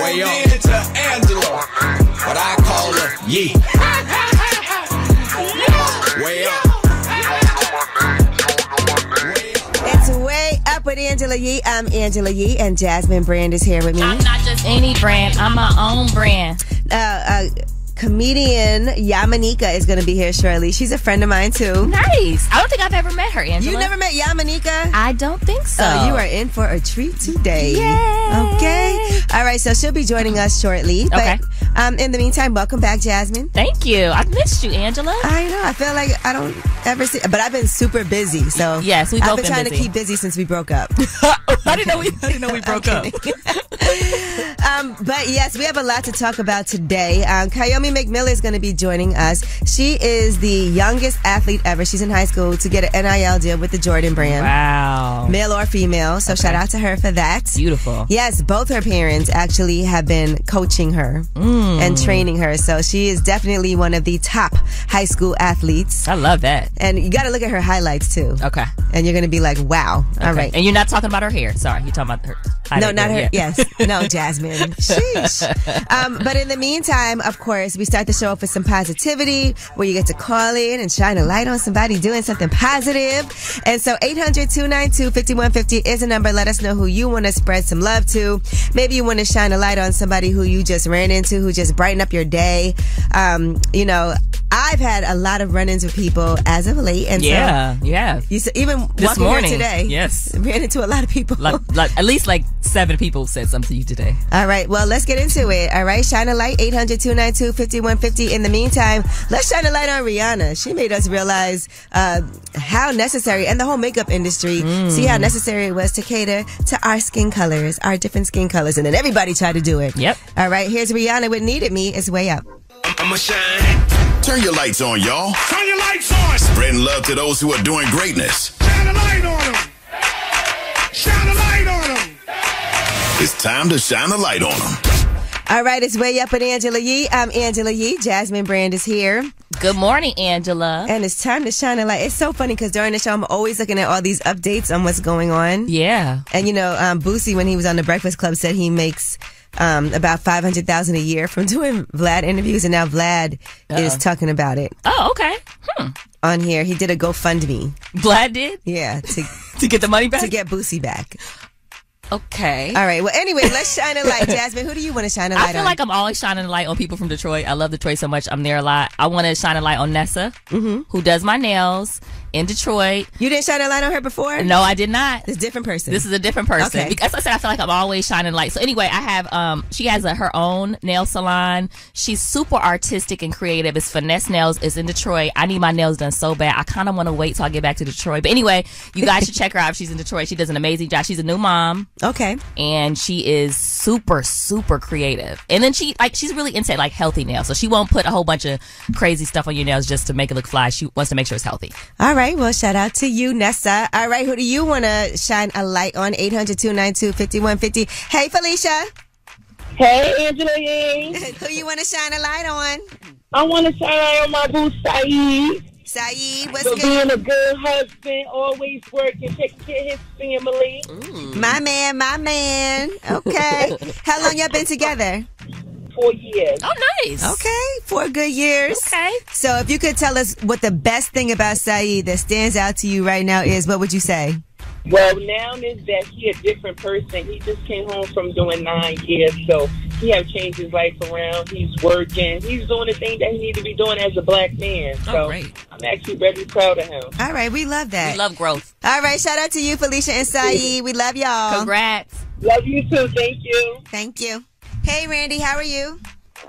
Way up to Angela, but I call her Yee. Way up. It's Way Up with Angela Yee. I'm Angela Yee, and Jasmine Brand is here with me. I'm not just any brand. I'm my own brand. Comedian Yamaneika is going to be here shortly. She's a friend of mine, too. Nice. I don't think I've ever met her, Angela. You never met Yamaneika? I don't think so. Oh, you are in for a treat today. Yay. Okay. All right, so she'll be joining us shortly. Okay. But in the meantime, welcome back, Jasmine. Thank you. I've missed you, Angela. I know. I feel like I don't ever see... But I've been super busy, so... Yes, we've both I've been trying busy. to keep busy since we broke up. I didn't know we broke up. But yes, we have a lot to talk about today. Kiyomi McMillan is going to be joining us. She is the youngest athlete ever. She's in high school to get an NIL deal with the Jordan brand. Wow. Male or female. So shout out to her for that. Beautiful. Yes, both her parents actually have been coaching her and training her. So she is definitely one of the top high school athletes. I love that. And you got to look at her highlights too. Okay. And you're going to be like, wow. Okay. All right. And you're not talking about her hair. Sorry, you're talking about her. No, not her. Yes. No, Jasmine. Sheesh. But in the meantime, of course, we start the show off with some positivity where you get to call in and shine a light on somebody doing something positive. And so 800-292-5150 is a number. Let us know who you want to spread some love to. Maybe you want to shine a light on somebody who you just ran into, who just brightened up your day. You know, I've had a lot of run-ins with people as of late. And yeah. You even this walking morning here today. Yes. Ran into a lot of people. Like at least like 7 people said something to you today. All right. Well, let's get into it. All right. Shine a light. 800-292-5150. In the meantime, let's shine a light on Rihanna. She made us realize how necessary, and the whole makeup industry, see how necessary it was to cater to our skin colors, our different skin colors. And then everybody tried to do it. Yep. All right. Here's Rihanna with Needed Me. It's Way Up. I'ma shine. Turn your lights on, y'all. Turn your lights on. Spreading love to those who are doing greatness. Shine a light on them. Shine a light on them. It's time to shine a light on them. All right. It's Way Up with Angela Yee. I'm Angela Yee. Jasmine Brand is here. Good morning, Angela. And it's time to shine a light. It's so funny because during the show, I'm always looking at all these updates on what's going on. Yeah. And, you know, Boosie, when he was on The Breakfast Club, said he makes about $500,000 a year from doing Vlad interviews. And now Vlad is talking about it. Oh, okay. On here. He did a GoFundMe. Vlad did? Yeah. To get the money back? To get Boosie back. Okay. All right. Well, anyway, let's shine a light. Jasmine, who do you want to shine a light on? I feel like I'm always shining a light on people from Detroit. I love Detroit so much. I'm there a lot. I want to shine a light on Nessa, who does my nails in Detroit. You didn't shine a light on her before? No, I did not. It's a different person. This is a different person. Okay. Because I said I feel like I'm always shining light. So anyway, I have she has her own nail salon. She's super artistic and creative. It's Finesse Nails. It's in Detroit. I need my nails done so bad. I kind of want to wait till I get back to Detroit. But anyway, you guys should check her out if she's in Detroit. She does an amazing job. She's a new mom. Okay. And she is super, super creative. And then she's really into like healthy nails. So she won't put a whole bunch of crazy stuff on your nails just to make it look fly. She wants to make sure it's healthy. All right. Well, shout out to you, Nessa. All right. Who do you want to shine a light on? 800-292-5150. Hey, Felicia. Hey, Angela Yee. Who you want to shine a light on? I want to shine a light on my boo, Saeed. Saeed, what's For good? being a good husband, always working, taking care of his family. My man. Okay. How long y'all been together? 4 years. Oh, nice. Okay. 4 good years. Okay. So if you could tell us what the best thing about Saeed that stands out to you right now is, what would you say? Well, now is that he a different person. He just came home from doing 9 years, so he have changed his life around. He's working. He's doing the thing that he need to be doing as a black man. So great. I'm actually very proud of him. All right. We love that. We love growth. All right. Shout out to you, Felicia and Saeed. We love y'all. Congrats. Love you too. Thank you. Thank you. Hey, Randy. How are you?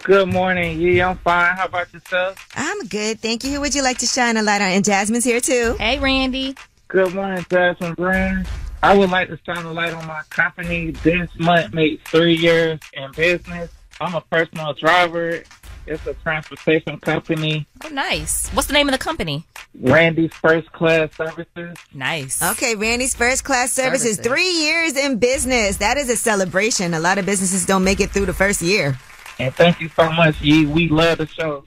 Good morning. Yeah, I'm fine. How about yourself? I'm good. Thank you. Who would you like to shine a light on? And Jasmine's here too. Hey, Randy. Good morning, Jasmine Brand. I would like to shine a light on my company. This month makes 3 years in business. I'm a personal driver. It's a transportation company. Oh, nice. What's the name of the company? Randy's First Class Services. Nice. Okay, Randy's First Class Services. 3 years in business. That is a celebration. A lot of businesses don't make it through the first year. And thank you so much, Yee. We love the show.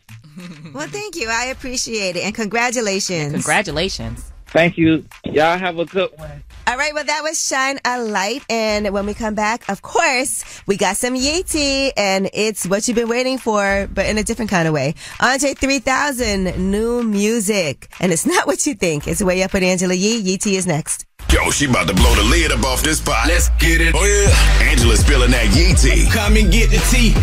Well, thank you. I appreciate it. And congratulations. Congratulations. Thank you. Y'all have a good one. All right, well, that was Shine a Light. And when we come back, of course, we got some Yeezy, and it's what you've been waiting for, but in a different kind of way. Andre 3000, new music. And it's not what you think. It's Way Up with Angela Yee. Yeezy is next. Yo, she about to blow the lid up off this pot. Let's get it. Oh, yeah. Angela's spilling that Yee tea. Come and get the tea.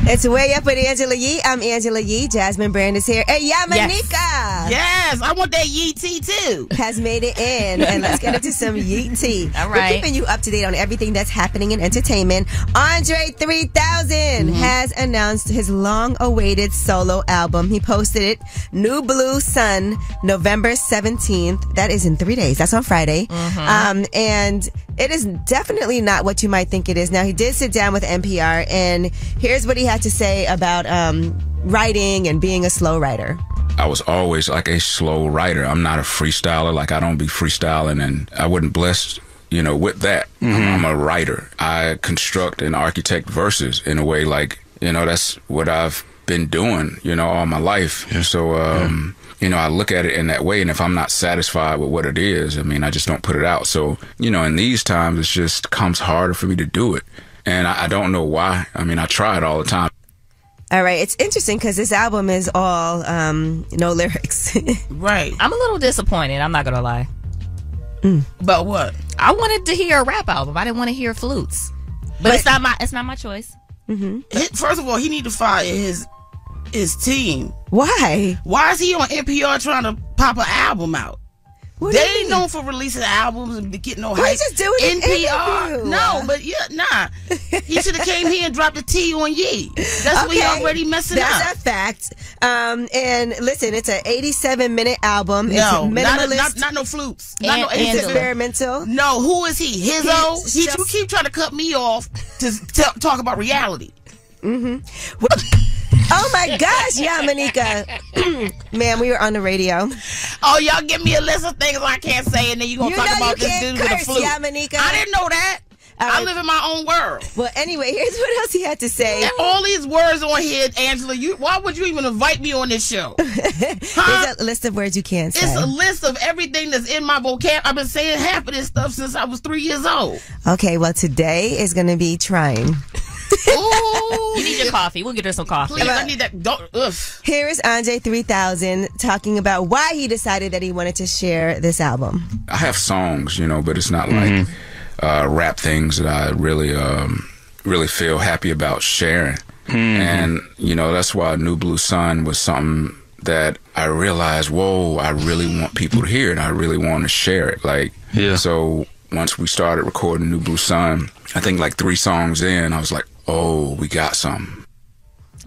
It's Way Up with Angela Yee. I'm Angela Yee. Jasmine Brand is here. Hey, Yamaneika. Yes, I want that Yee tea too. Has made it in. And let's get into some Yee tea. All We're right. keeping you up to date on everything that's happening in entertainment. Andre 3000 has announced his long-awaited solo album. He posted it, New Blue Sun, November 17th. That is in 3 days. That's on Friday. And it is definitely not what you might think it is. Now, he did sit down with NPR, and here's what he had to say about writing and being a slow writer. I was always like a slow writer. I'm not a freestyler. Like, I don't be freestyling, and I wasn't blessed, with that. I'm a writer. I construct and architect verses in a way like, that's what I've been doing, all my life. And so, I look at it in that way, and if I'm not satisfied with what it is, I just don't put it out. So, in these times, it just comes harder for me to do it. And I don't know why. I try it all the time. All right. It's interesting because this album is all no lyrics. Right. I'm a little disappointed. I'm not going to lie. But what? I wanted to hear a rap album. I didn't want to hear flutes. But it's not my choice. First of all, he need to fire his team. Why? Why is he on NPR trying to pop an album out? What They do you ain't mean? known for releasing albums and getting no Well, hype. he's just doing an NPR. interview. No, but nah. He should have came here and dropped the T on Ye. That's what he already messing up. That's a fact. And listen, it's an 87-minute album. It's No, minimalist. not no flutes. And- Not no and- It's 87. experimental. No, who is he? Hizzo? He's You just- keep trying to cut me off to talk about reality. Oh my gosh, Yamaneika. Man, we were on the radio. Oh, y'all give me a list of things I can't say, and then you gonna You talk know about you this can't dude with a curse, flute. Yamaneika. I didn't know that. All I right. live in my own world. Well, anyway, here's what else he had to say. And all these words on here, Angela, why would you even invite me on this show? Here's a list of words you can't say. It's a list of everything that's in my vocab. I've been saying half of this stuff since I was 3 years old. Okay, well, today is going to be trying. Ooh, You need your coffee. We'll get her some coffee. please, I need that. Ugh. Here is Andre 3000 talking about why he decided that he wanted to share this album. I have songs, but it's not like rap things that I really feel happy about sharing. And, that's why New Blue Sun was something that I realized, whoa, I really want people to hear it. I really want to share it. So once we started recording New Blue Sun, I think like 3 songs in, I was like, oh, we got something.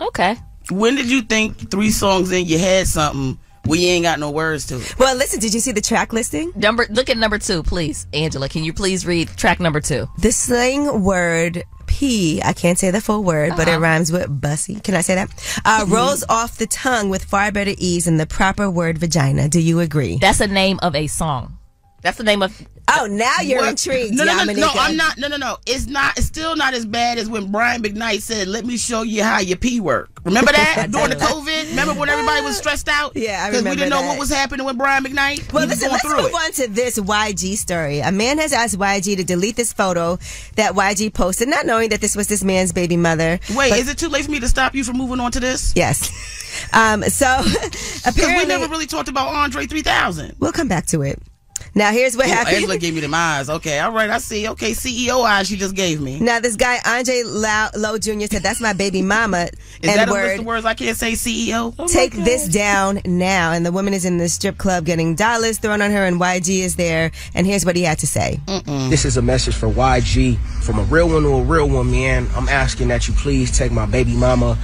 Okay. When did you think 3 songs in you had something where you ain't got no words to it? Well, listen, did you see the track listing? Look at number 2, please. Angela, can you please read track number 2? The slang word P, I can't say the full word, but it rhymes with bussy. Can I say that? Rolls off the tongue with far better ease than the proper word vagina. Do you agree? That's the name of a song. That's the name of... Oh, now you're What? intrigued, No, Yamaneika. I'm not. No. It's not. It's still not as bad as when Brian McKnight said, "Let me show you how your pee work." Remember that during the COVID? Remember when everybody was stressed out? Yeah, I because we remember didn't know that. what was happening with Brian McKnight. Well, He was listen, going let's through move it. on to this YG story. A man has asked YG to delete this photo that YG posted, not knowing that this was this man's baby mother. Wait, But- is it too late for me to stop you from moving on to this? Yes. So Because apparently, we never really talked about Andre 3000. we'll come back to it. Now, here's what Oh, happened. Angela gave me them eyes. Okay, all right, I see. Okay, CEO eyes she just gave me. Now, this guy, Andre Lowe Jr., said, that's my baby mama. Is that a list N-word. of words I can't say, CEO? Take this down now. And the woman is in the strip club getting dollars thrown on her, and YG is there. And here's what he had to say. This is a message for YG, from a real one to a real one, man. I'm asking that you please take my baby mama,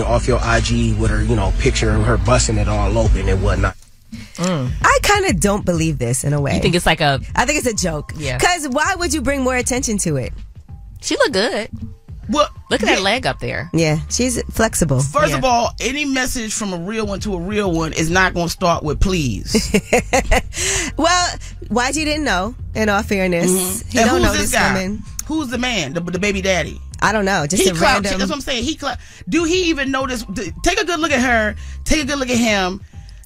off your IG with her, picture of her busting it all open and whatnot. I kind of don't believe this in a way. You think it's like a... I think it's a joke. Yeah. Because why would you bring more attention to it? She look good. Well, Look at that leg up there. Yeah, she's flexible. First of all, any message from a real one to a real one is not going to start with please. Well, YG didn't know, in all fairness. He And don't who's know this guy? woman. Who's the man? The baby daddy? I don't know. Just He a clout. random... That's what I'm saying. Do he even know this? Take a good look at her. Take a good look at him.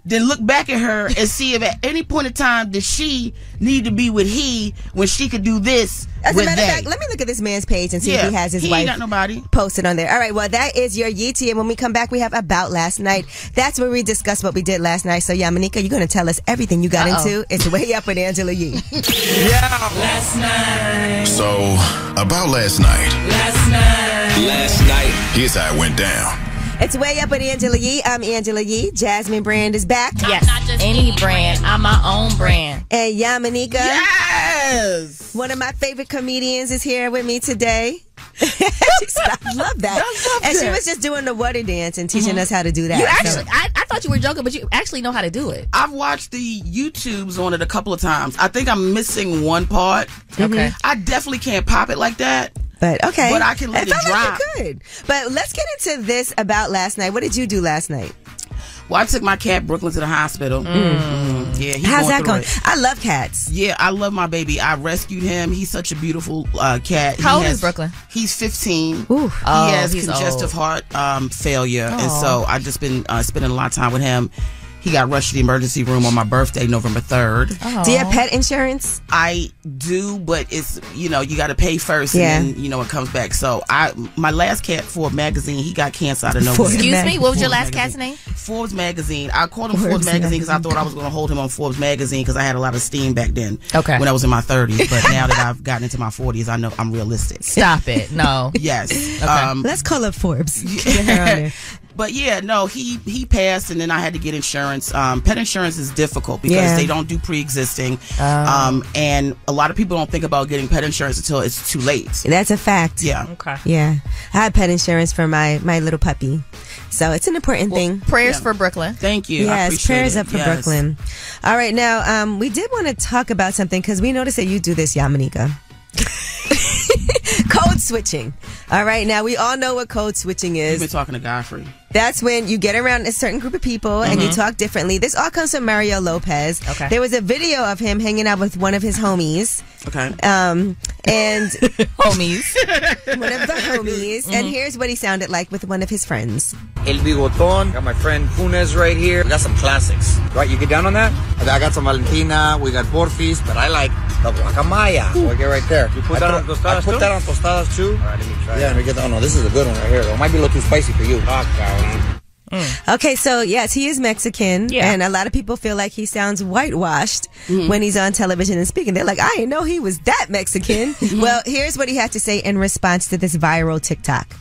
then look back at her and see if at any point in time did she need to be with he when she could do this. As a with matter of they. fact, let me look at this man's page and see if he has his he wife ain't got nobody posted on there. All right, well, that is your Yeetie. And when we come back, we have About Last Night. That's where we discuss what we did last night. So, Yamaneika, you're going to tell us everything you got into. It's Way Up with Angela Yee. Last night. So, about last night. Last night. Here's how it went down. It's Way Up with Angela Yee. I'm Angela Yee. Jasmine Brand is back. Yes, not just any brand. I'm my own brand. And Yamaneika, yes, one of my favorite comedians, is here with me today. She said, I love that. And she was just doing the water dance and teaching us how to do that. You actually, I thought you were joking, but you actually know how to do it. I've watched the YouTubes on it a couple of times. I think I'm missing one part. Okay. I definitely can't pop it like that. But okay. But I can let it felt drop. Like you could. But let's get into this About Last Night. What did you do last night? Well, I took my cat Brooklyn to the hospital. Yeah, how's that going? I love cats. Yeah, I love my baby. I rescued him. He's such a beautiful cat. How old is Brooklyn? He's 15. Ooh. He has congestive heart failure, and so I've just been spending a lot of time with him. He got rushed to the emergency room on my birthday, November 3rd. Aww. Do you have pet insurance? I do, but it's, you got to pay first and then, it comes back. So my last cat, Forbes magazine, he got cancer out of nowhere. Excuse me? What was your last cat's name? Forbes magazine. I called him Forbes magazine because I thought I was going to hold him on Forbes magazine because I had a lot of steam back then. Okay. When I was in my 30s. But now that I've gotten into my 40s, I know I'm realistic. Stop it. No. Yes. Okay. Let's call up Forbes. Get her on there. But yeah, no, he passed, and then I had to get insurance. Pet insurance is difficult because they don't do pre-existing, and a lot of people don't think about getting pet insurance until it's too late. That's a fact. Yeah. Okay. Yeah, I had pet insurance for my little puppy, so it's an important thing. Prayers for Brooklyn. Thank you. Yes, prayers up for Brooklyn. All right, now we did want to talk about something because we noticed that you do this, Yamaneika. Code switching. All right, now we all know what code switching is. You've been talking to Godfrey. That's when you get around a certain group of people and you talk differently. This all comes from Mario Lopez. Okay. There was a video of him hanging out with one of his homies. Okay. And Homies. one of the homies. And here's what he sounded like with one of his friends. El Bigoton. Got my friend Funes right here. We got some classics. Right, you get down on that? I got some Valentina. We got Porfis, but I like the guacamaya. So I get right there. You put that on tostadas I put that on tostadas too. All right, let me try. Yeah, let me get that. Oh no, this is a good one right here. Though. It might be a little too spicy for you. Okay, so yes, he is Mexican, and a lot of people feel like he sounds whitewashed when he's on television and speaking. They're like, I didn't know he was that Mexican. Well, here's what he had to say in response to this viral TikTok.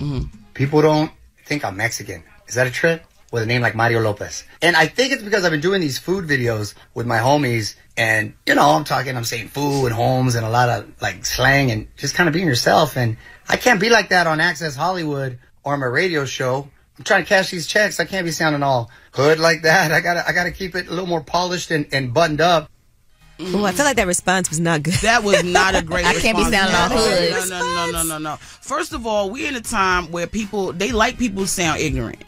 People don't think I'm Mexican. Is that a trip? With a name like Mario Lopez. And I think it's because I've been doing these food videos with my homies, and I'm saying food and homes and a lot of like slang and just kind of being yourself. And I can't be like that on Access Hollywood or my radio show. I'm trying to cash these checks. I can't be sounding all hood like that. I gotta keep it a little more polished and buttoned up. Oh, I feel like that response was not good. That was not a great response. I can't be sounding all hood. No. First of all, we're in a time where they like people to sound ignorant.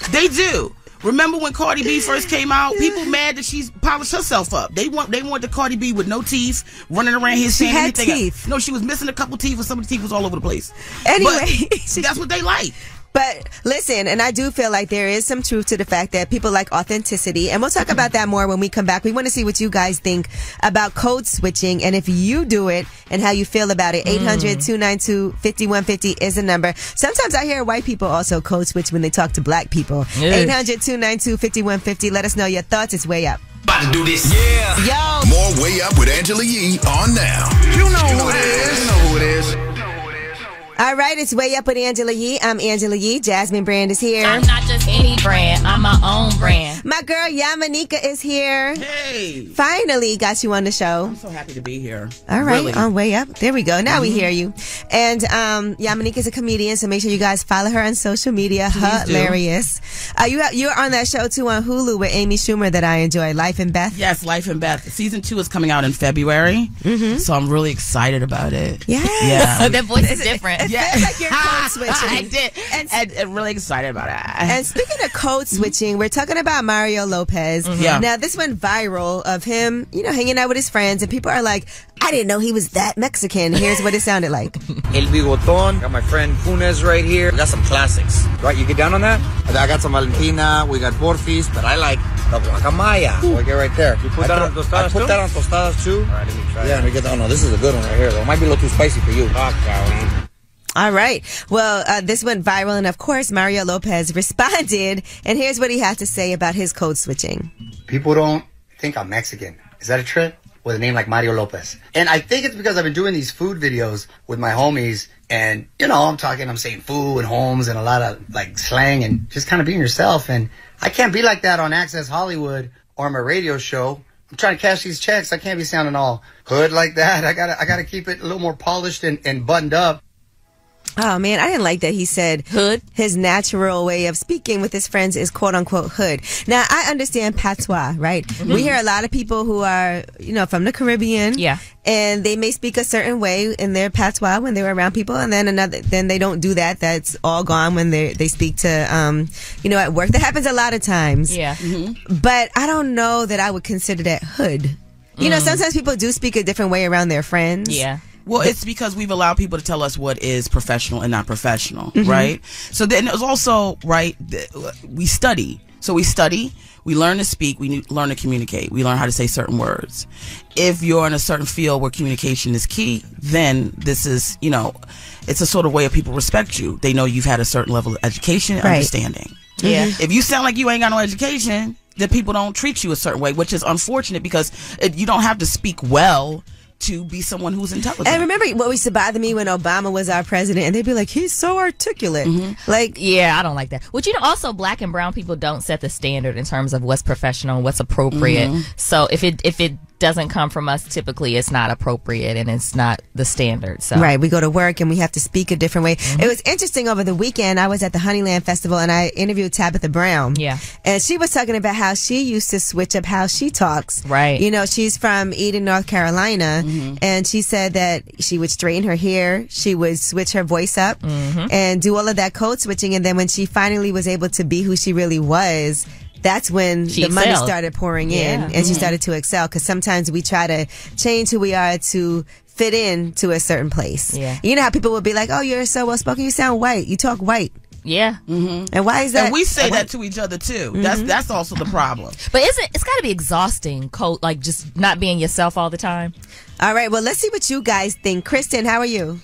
They do. Remember when Cardi B first came out? People mad that she's polished herself up. They want the Cardi B with no teeth running around here saying anything. She had teeth. No, she was missing a couple teeth, or some of the teeth was all over the place. Anyway, but that's what they like. But listen, and I do feel like there is some truth to the fact that people like authenticity, and we'll talk about that more when we come back. We want to see what you guys think about code switching, and if you do it, and how you feel about it. 800-292-5150 is the number. Sometimes I hear white people also code switch when they talk to black people. 800-292-5150. Let us know your thoughts. It's Way Up. About to do this. Yo. More Way Up with Angela Yee on now. You know who it is. You know who it is. All right, it's Way Up with Angela Yee. I'm Angela Yee. Jasmine Brand is here. I'm not just any brand. I'm my own brand. My girl Yamaneika is here. Hey. Finally got you on the show. I'm so happy to be here. All right, really. on Way Up. There we go. Now we hear you. And Yamaneika is a comedian, so make sure you guys follow her on social media. Please Hilarious. You're on that show too on Hulu with Amy Schumer that I enjoy. Life and Beth. Yes, Life and Beth. Season 2 is coming out in February, so I'm really excited about it. Yeah. Yeah. That voice is different. feels like you're code switching. I did. And I'm really excited about it. And speaking of code switching, we're talking about Mario Lopez. Yeah. Now, this went viral of him, hanging out with his friends, and people are like, I didn't know he was that Mexican. Here's what it sounded like. El Bigoton. Got my friend Funes right here. We got some classics. Right, you get down on that? I got some Valentina. We got Porfis, but I like the guacamaya. We'll get right there. You put that on tostadas too? I put that on tostadas too. All right, let me try let me get that. Oh, no, this is a good one right here, though. It might be a little too spicy for you. All right. Well, this went viral, and of course, Mario Lopez responded, and here's what he had to say about his code switching. People don't think I'm Mexican. Is that a trip? With a name like Mario Lopez. And I think it's because I've been doing these food videos with my homies, and, I'm saying food and homes and a lot of, slang and just kind of being yourself. And I can't be like that on Access Hollywood or my radio show. I'm trying to cash these checks. I can't be sounding all hood like that. I gotta keep it a little more polished and buttoned up. Oh, man, I didn't like that he said hood. His natural way of speaking with his friends is quote-unquote hood. Now, I understand patois, right? Mm-hmm. We hear a lot of people who are, from the Caribbean. Yeah. And they may speak a certain way in their patois when they're around people, and then they don't do that. That's all gone when they speak to, at work. That happens a lot of times. Yeah. Mm-hmm. But I don't know that I would consider that hood. Sometimes people do speak a different way around their friends. Yeah. Well, it's because we've allowed people to tell us what is professional and not professional, right? So then it was also, right, we study. So we study, we learn to speak, we learn to communicate, we learn how to say certain words. If you're in a certain field where communication is key, then this is, it's a sort of way of people respect you. They know you've had a certain level of education and understanding. Yeah. If you sound like you ain't got no education, then people don't treat you a certain way, which is unfortunate because you don't have to speak well to be someone who's intelligent. And remember what used to bother me when Obama was our president, and they'd be like, he's so articulate. Yeah, I don't like that. Well, also black and brown people don't set the standard in terms of what's professional, what's appropriate. So if it doesn't come from us, typically it's not appropriate and it's not the standard. So right, we go to work and we have to speak a different way. It was interesting over the weekend. I was at the Honeyland Festival and I interviewed Tabitha Brown. Yeah, and she was talking about how she used to switch up how she talks. Right, she's from Eden, North Carolina, and she said that she would straighten her hair, she would switch her voice up, and do all of that code switching. And then when she finally was able to be who she really was, that's when the money started pouring in, and she started to excel. Because sometimes we try to change who we are to fit in to a certain place. Yeah. You know how people will be like, "Oh, you're so well spoken. You sound white. You talk white." Yeah. And why is that? And we say that to each other too. That's also the problem. But it's got to be exhausting, just not being yourself all the time. All right. Well, let's see what you guys think. Kristen, how are you?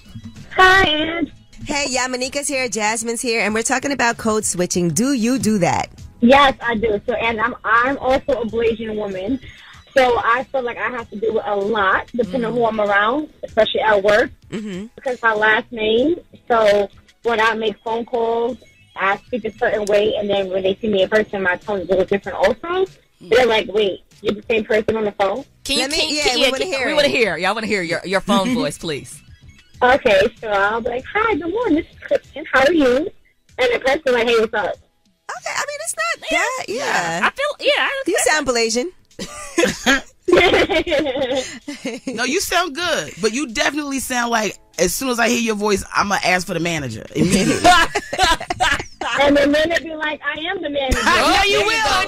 Hi, Ann. Hey, Yamaneika's here. Jasmine's here, and we're talking about code switching. Do you do that? Yes, I do. So, and I'm also a Blasian woman, so I feel like I have to do it a lot, depending on who I'm around, especially at work, because my last name. So when I make phone calls, I speak a certain way, and then when they see me in person, my tone is a little different also. They're like, wait, you're the same person on the phone? We want to hear. Y'all want to hear your phone voice, please. Okay, so I'll be like, hi, good morning, this is Kristen. How are you? And the person like, hey, what's up? Okay, I mean, it's not that, I feel, you sound Blasian. No, you sound good, but you definitely sound like, as soon as I hear your voice, I'm going to ask for the manager immediately. And then they'd be like, I am the manager. I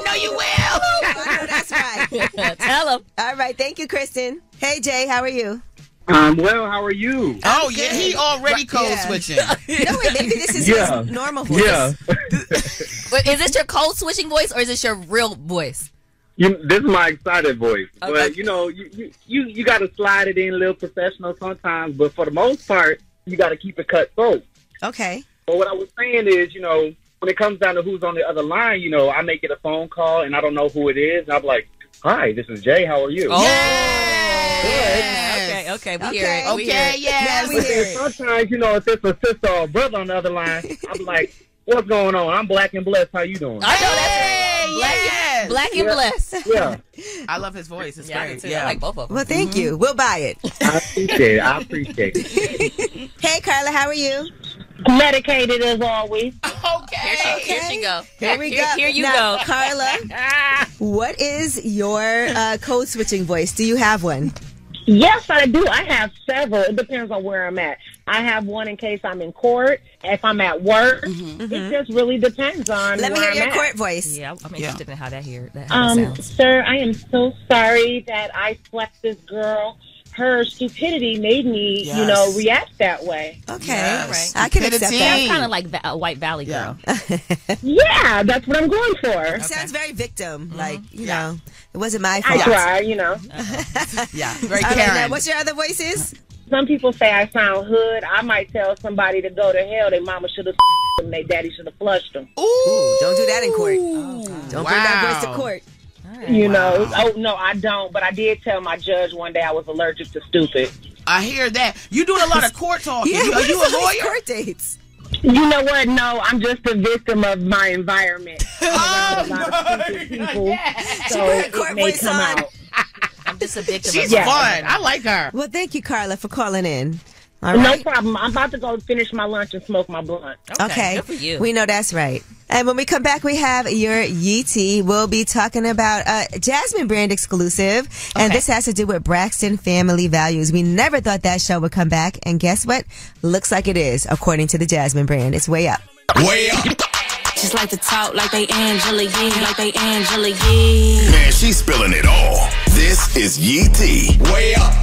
know you will. Oh, that's right. Tell him. All right, thank you, Kristen. Hey, Jay, how are you? I'm well. How are you? Oh, yeah, he already code switching. No, wait, maybe this is his normal voice. Yeah. But is this your code switching voice or is this your real voice? This is my excited voice. Okay. But, you got to slide it in a little professional sometimes. But for the most part, you got to keep it cutthroat. Okay. But what I was saying is, when it comes down to who's on the other line, I may get a phone call and I don't know who it is. And I'm like, hi, this is Jay. How are you? Oh, yeah. Okay, we hear it. Okay, yes. We hear it. Sometimes, if it's a sister or a brother on the other line, I'm like, what's going on? I'm black and blessed. How you doing? I know that's right. Black and blessed. Yeah. I love his voice. It's great. I like both of them. Well, thank you. We'll buy it. I appreciate it. Hey, Carla, how are you? Medicated as always. Okay. Here she go. Here we go. Here you now, go. Carla, what is your code switching voice? Do you have one? Yes, I do. I have several. It depends on where I'm at. I have one in case I'm in court. If I'm at work, it just really depends on Let me where hear I'm your at. court voice. Yeah, I'm interested in how that sounds. Sir, I am so sorry that I slept this girl. Her stupidity made me, react that way. Okay, right. I can accept that. That's kind of like a White Valley girl. Yeah, that's what I'm going for. It sounds very victim, like, you know, it wasn't my I fault. try, Yeah, very All right, Karen. now, what's your other voices? Some people say I sound hood. I might tell somebody to go to hell. Their mama should have them. Their daddy should have flushed them. Ooh, don't do that in court. Don't bring that voice to court. Oh, no, I don't. But I did tell my judge one day I was allergic to stupid. I hear that. You doing a lot of court talking. Yeah, Are you a lawyer? Court dates. You know what? No, I'm just a victim of my environment. I'm around a lot of stupid people, so it may come out. I'm just a victim. She's fun. I like her. Well, thank you, Carla, for calling in. All No right. problem. I'm about to go finish my lunch and smoke my blunt. Okay. Good for you. We know that's right. And when we come back, we have your Yee Tea. We'll be talking about Jasmine brand exclusive. And this has to do with Braxton Family Values. We never thought that show would come back. And guess what? Looks like it is, according to the Jasmine brand. It's way up. Way up. Just like to talk like they Angela Yee, like they Angela Yee. Man, she's spilling it all. This is Yee Tea. Way up.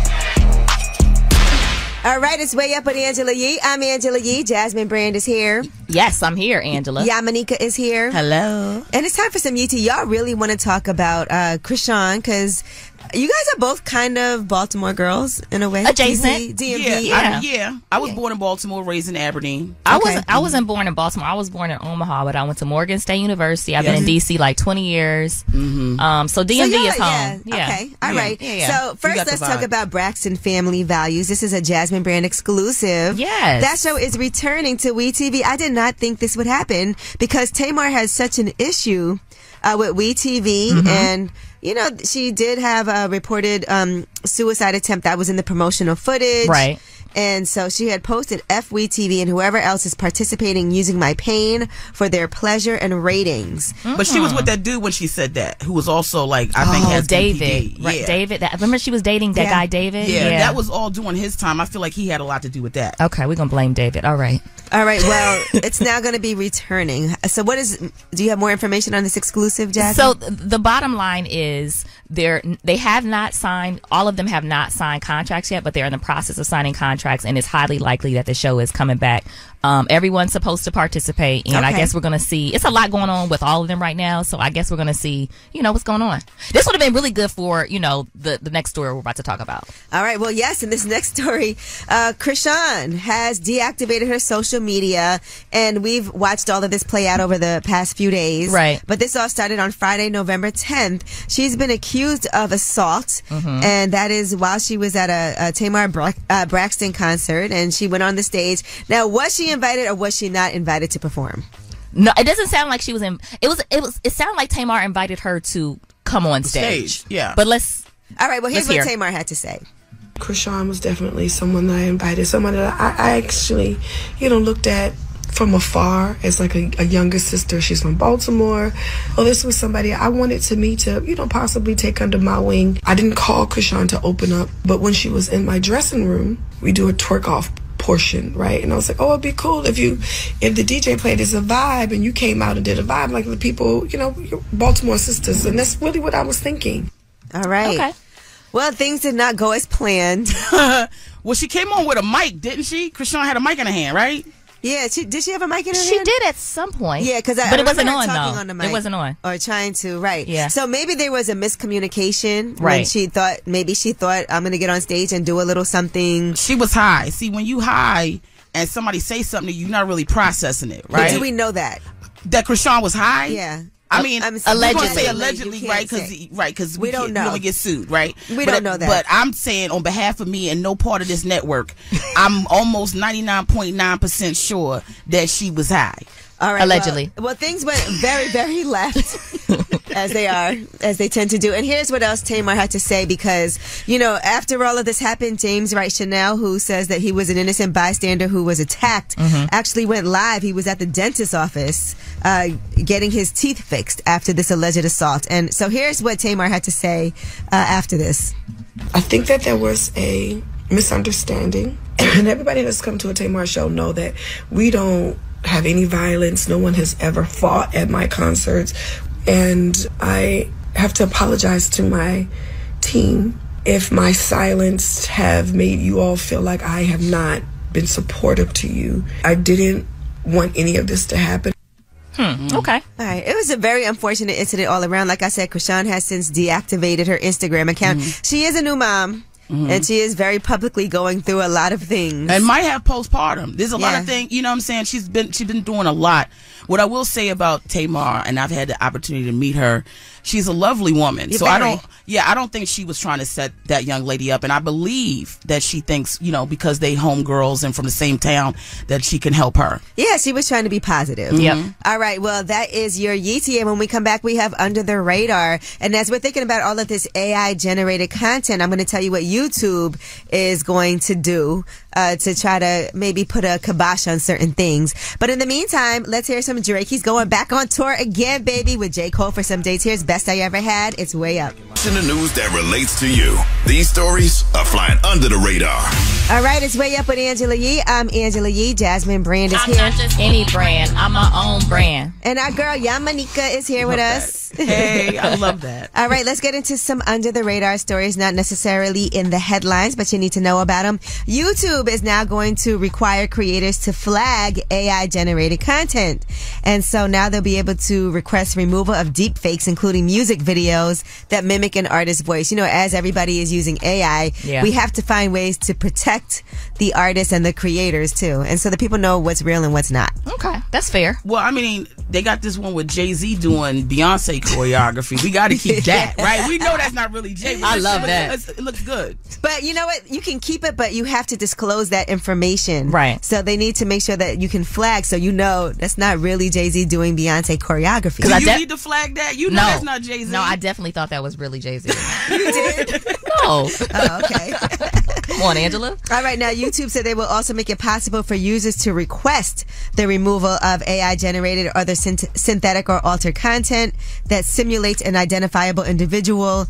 All right, it's Way Up with Angela Yee. I'm Angela Yee. Jasmine Brand is here. Yes, I'm here, Angela. Yamaneika is here. Hello. And it's time for some Yee Tea. Y'all really want to talk about Krishan, because you guys are both kind of Baltimore girls in a way. Adjacent. DMV. Yeah. I was born in Baltimore, raised in Aberdeen. I wasn't born in Baltimore. I was born in Omaha, but I went to Morgan State University. I've been in DC like 20 years. So DMV is home. Yeah. Okay. All right. Yeah. So first, let's talk about Braxton Family Values. This is a Jasmine Brand exclusive. Yes. That show is returning to WeTV. I did not think this would happen because Tamar has such an issue with WeTV, and you know, she did have a reported suicide attempt that was in the promotional footage. Right. And so she had posted FWeTV and whoever else is participating using my pain for their pleasure and ratings. But she was with that dude when she said that, who was also like, I think has David. BPD. Right, David. Remember she was dating that guy, David? Yeah, that was all during his time. I feel like he had a lot to do with that. Okay, we're going to blame David. All right. Well, it's now going to be returning. So do you have more information on this exclusive, Jasmine? So the bottom line is they have not signed, all of them have not signed contracts yet, but they're in the process of signing contracts, and it's highly likely that the show is coming back. Everyone's supposed to participate, and I guess we're going to see, it's a lot going on with all of them right now, so I guess we're going to see, what's going on. This would have been really good for, the next story we're about to talk about. All right, well, yes, in this next story, Krishan has deactivated her social media, and we've watched all of this play out over the past few days. Right. But this all started on Friday, November 10th. She's been accused of assault, and that is while she was at a Tamar Braxton concert, and she went on the stage. Now, was she invited or was she not invited to perform? No, it doesn't sound like she was in. It sounded like Tamar invited her to come on stage. Yeah. But all right, well, here's what Tamar had to say. Krishan was definitely someone that I invited, someone that I actually, looked at from afar as like a younger sister. She's from Baltimore. Well, this was somebody I wanted to possibly take under my wing. I didn't call Krishan to open up, but when she was in my dressing room, we do a twerk off portion, right? And I was like, oh, it'd be cool if the DJ played as a vibe and you came out and did a vibe like the people, your Baltimore sisters. And that's really what I was thinking. All right. Okay. Well, things did not go as planned. Well, she came on with a mic, didn't she? Krishan had a mic in her hand, right? Yeah, did she have a mic in her hand? She did at some point. Yeah, because but it wasn't on, talking though. on the mic It wasn't on. or trying to, right? Yeah. So maybe there was a miscommunication when Right. she thought I'm going to get on stage and do a little something. She was high. See, when you high and somebody say something, you're not really processing it, right? But do we know that? That Krishan was high? Yeah. I mean, allegedly. Allegedly, You right? can't Because We don't know. You don't get sued, right? We don't know that. But I'm saying on behalf of me and no part of this network, I'm almost 99.9% sure that she was high. All right. Allegedly. Well, things went very, very left, as they tend to do. And here's what else Tamar had to say, because, after all of this happened, James Wright Chanel, who says that he was an innocent bystander who was attacked, actually went live. He was at the dentist's office getting his teeth fixed after this alleged assault. And so here's what Tamar had to say after this. I think that there was a misunderstanding. And everybody that's come to a Tamar show know that we don't have any violence. No one has ever fought at my concerts. And I have to apologize to my team if my silence have made you all feel like I have not been supportive to you. I didn't want any of this to happen. Okay. All right. It was a very unfortunate incident all around. Like I said, Krishan has since deactivated her Instagram account. She is a new mom. And she is very publicly going through a lot of things. And might have postpartum. There's a lot of things, you know what I'm saying? She's been doing a lot. What I will say about Tamar, and I've had the opportunity to meet her, she's a lovely woman. So I don't think she was trying to set that young lady up. And I believe that she thinks, you know, because they homegirls and from the same town, that she can help her. Yeah, she was trying to be positive. Yep. All right, well, that is your Yeetie. And when we come back, we have Under the Radar. And as we're thinking about all of this AI-generated content, I'm going to tell you what YouTube is going to do to try to maybe put a kibosh on certain things. But in the meantime, let's hear some Drake. He's going back on tour again, baby, with J. Cole for some dates. Here's Best I Ever Had. It's way up. In the news that relates to you. These stories are flying under the radar. All right, it's way up with Angela Yee. I'm Angela Yee. Jasmine Brand is I'm here. not just any brand. I'm my own brand. And our girl Yamaneika is here with us. Hey, I love that. All right, let's get into some under the radar stories, not necessarily in the headlines, but you need to know about them. YouTube is now going to require creators to flag AI generated content. And so now they'll be able to request removal of deep fakes, including music videos that mimic an artist's voice. You know, as everybody is using AI, we have to find ways to protect the artists and the creators too. And so the people know what's real and what's not. Okay, that's fair. Well, I mean, they got this one with Jay-Z doing Beyonce choreography. We got to keep that, right? We know that's not really Jay. I love that. It looks good. But you know what? You can keep it, but you have to disclose that information. Right. So they need to make sure that you can flag so you know that's not really Jay-Z doing Beyonce choreography. Do you need to flag that? You know that's not Jay-Z. No, I definitely thought that was really Jay-Z. You did? No. Oh, okay. Come on, Angela. All right, now YouTube said they will also make it possible for users to request the removal of AI-generated or other synthetic or altered content that simulates an identifiable individual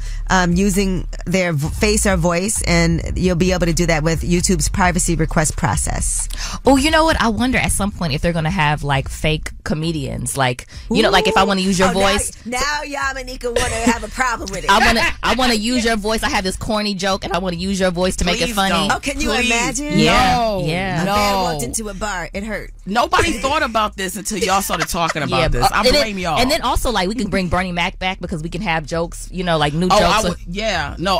using their face or voice, and you'll be able to do that with YouTube's privacy request process. Oh, you know what? I wonder at some point if they're going to have like fake comedians, like you know, like if I want to use your voice. Now Yamaneika want to have a problem with it. I want to use your voice. I have this corny joke, and I want to use your voice to make it funny. Oh, can you imagine? Yeah, No, yeah. A man walked into a bar. It hurt. Nobody thought about this until y'all started talking about this. I blame y'all. And then also, like, we can bring Bernie Mac back because we can have jokes, you know, like new jokes.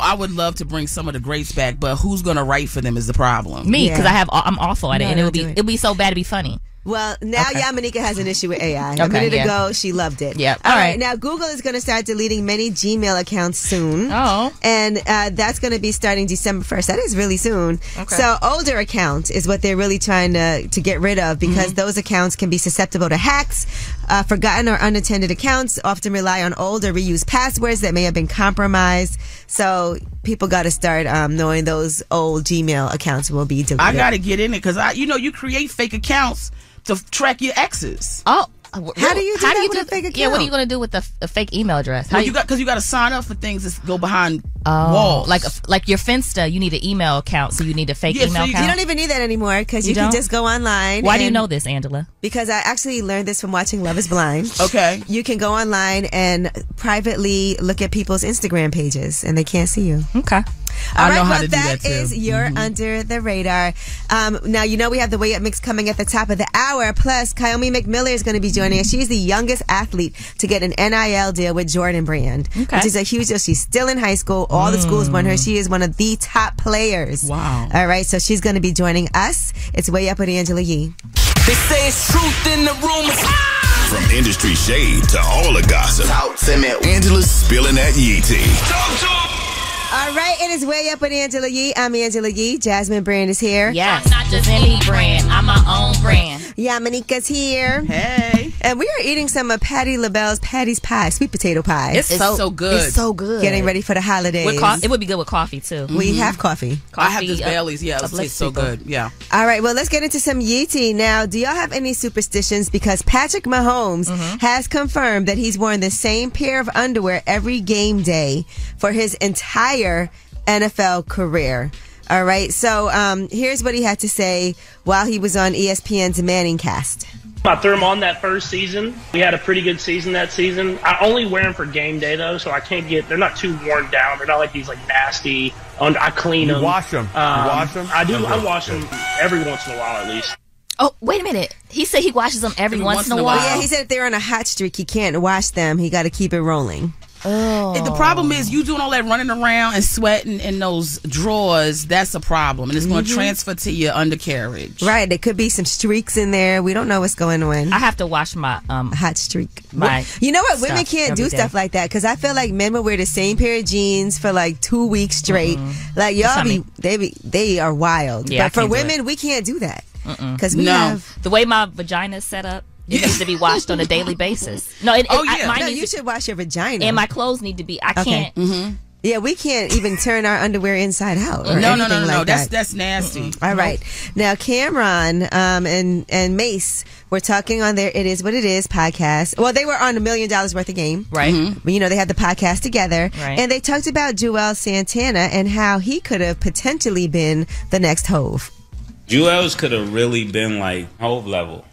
I would love to bring some of the greats back, but who's gonna write for them is the problem. Me, because I'm awful at it, and it'll be so bad to be funny. Well, now Yamaneika has an issue with AI. A minute ago, she loved it. Yep. All right. Now, Google is going to start deleting many Gmail accounts soon. Oh. And that's going to be starting December 1st. That is really soon. Okay. So, older accounts is what they're really trying to get rid of because those accounts can be susceptible to hacks. Forgotten or unattended accounts often rely on old or reused passwords that may have been compromised. So, people got to start knowing those old Gmail accounts will be deleted. I got to get in it because you create fake accounts to track your exes. Oh, how do you do that with a fake account? Yeah, what are you going to do with a fake email address? Because you got to sign up for things that go behind walls. Like your Finsta, you need an email account, so you need a fake email account. You don't even need that anymore because you can just go online. Why do you know this, Angela? Because I actually learned this from watching Love is Blind. Okay. You can go online and privately look at people's Instagram pages and they can't see you. Okay. All right, how to do that too. is your Under the Radar. Now, we have the Way Up Mix coming at the top of the hour. Plus, Kiyomi McMiller is going to be joining us. She's the youngest athlete to get an NIL deal with Jordan Brand, which is a huge deal. She's still in high school. All the schools want her. She is one of the top players. Wow. All right, so she's going to be joining us. It's Way Up with Angela Yee. They say it's truth in the rumors. From industry shade to all the gossip, Angela's spilling that Yee tea. All right, it is Way Up with Angela Yee. I'm Angela Yee. Jasmine Brand is here. Yes. I'm not just any brand. I'm my own brand. Yamaneika's here. Hey. And we are eating some of Patti LaBelle's Patty's Pie, sweet potato pie. It's so good. It's so good. Getting ready for the holidays. It would be good with coffee, too. We have coffee. I have this Bailey's. Yeah, it tastes so good. Yeah. All right, well, let's get into some Yeetie. Now, do y'all have any superstitions? Because Patrick Mahomes has confirmed that he's worn the same pair of underwear every game day for his entire NFL career. All right. So here's what he had to say while he was on ESPN's Manning Cast. I threw them on that first season. We had a pretty good season that season. I only wear them for game day, though, so I can't get – they're not too worn down. They're not like these, like, nasty – I clean them. You wash them? I do. I wash them every once in a while at least. Oh, wait a minute. He said he washes them every once in a while. Yeah, he said if they're on a hot streak, he can't wash them. He got to keep it rolling. Oh. The problem is you doing all that running around and sweating in those drawers. That's a problem, and it's going to transfer to your undercarriage. Right, there could be some streaks in there. We don't know what's going on. I have to wash my hot streak. You know what? Women can't do stuff like that because I feel like men will wear the same pair of jeans for like 2 weeks straight. Like y'all they are wild. Yeah, but for women, we can't do that because we have the way my vagina is set up. It needs to be washed on a daily basis. No, you should wash your vagina. And my clothes need to be. I can't. Yeah, we can't even turn our underwear inside out. Or No. like That's nasty. All right. Now, Cameron and Mace were talking on their It Is What It Is podcast. Well, they were on $1 Million Worth of Game. Right. But, you know, they had the podcast together. Right. And they talked about Joel Santana and how he could have potentially been the next Hove. Joel's could have really been like Hove level.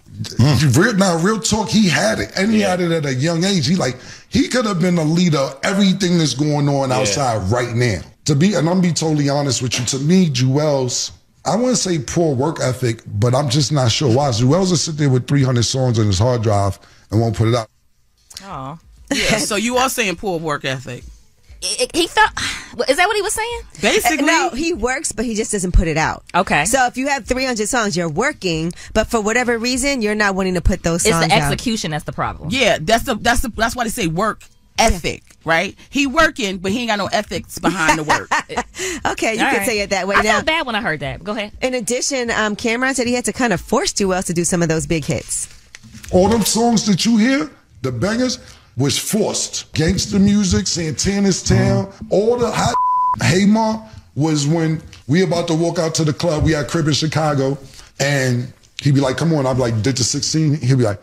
Real talk, he had it, and he had it at a young age. He could have been the leader of everything that's going on outside right now. And I'm gonna be totally honest with you. To me, Joel's, I wouldn't say poor work ethic, but I'm just not sure why. Joel's will sit there with 300 songs on his hard drive and won't put it out. Oh, yeah. So you are saying poor work ethic? He felt. Is that what he was saying? Basically, no. He works, but he just doesn't put it out. Okay. So if you have 300 songs, you're working, but for whatever reason, you're not wanting to put those songs out. It's the execution that's the problem. Yeah, that's why they say work ethic, right? He working, but he ain't got no ethics behind the work. Okay, you can say it that way. I felt bad when I heard that. Go ahead. In addition, Cameron said he had to kind of force Joel to do some of those big hits. All them songs that you hear, the bangers, was forced. Gangster music, Santana's Town, all the hot Hey Ma was when we about to walk out to the club. We had a crib in Chicago, and he'd be like, come on. I'd be like, did the 16? He'd be like,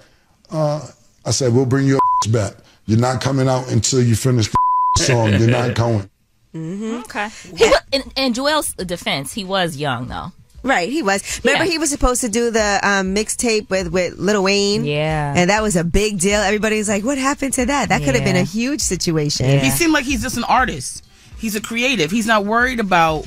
I said, we'll bring your back. You're not coming out until you finish the song. You're not going. Okay. In Joel's defense, he was young, though. Right, he was. Remember, he was supposed to do the mixtape with Lil Wayne? Yeah. And that was a big deal. Everybody's like, what happened to that? That could have been a huge situation. Yeah. He seemed like he's just an artist. He's a creative. He's not worried about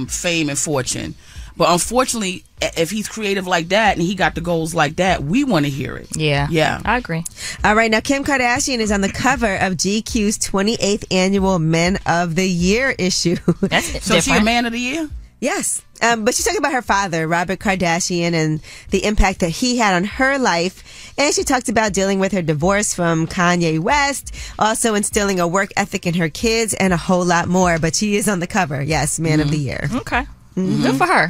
fame and fortune. But unfortunately, if he's creative like that and he got the goals like that, we want to hear it. Yeah. Yeah. I agree. All right. Now, Kim Kardashian is on the cover of GQ's 28th annual Men of the Year issue. That's so different. She a Man of the Year? Yes. But she's talking about her father, Robert Kardashian, and the impact that he had on her life. And she talked about dealing with her divorce from Kanye West, also instilling a work ethic in her kids, and a whole lot more. But she is on the cover. Yes, Man of the Year. Okay. Good for her.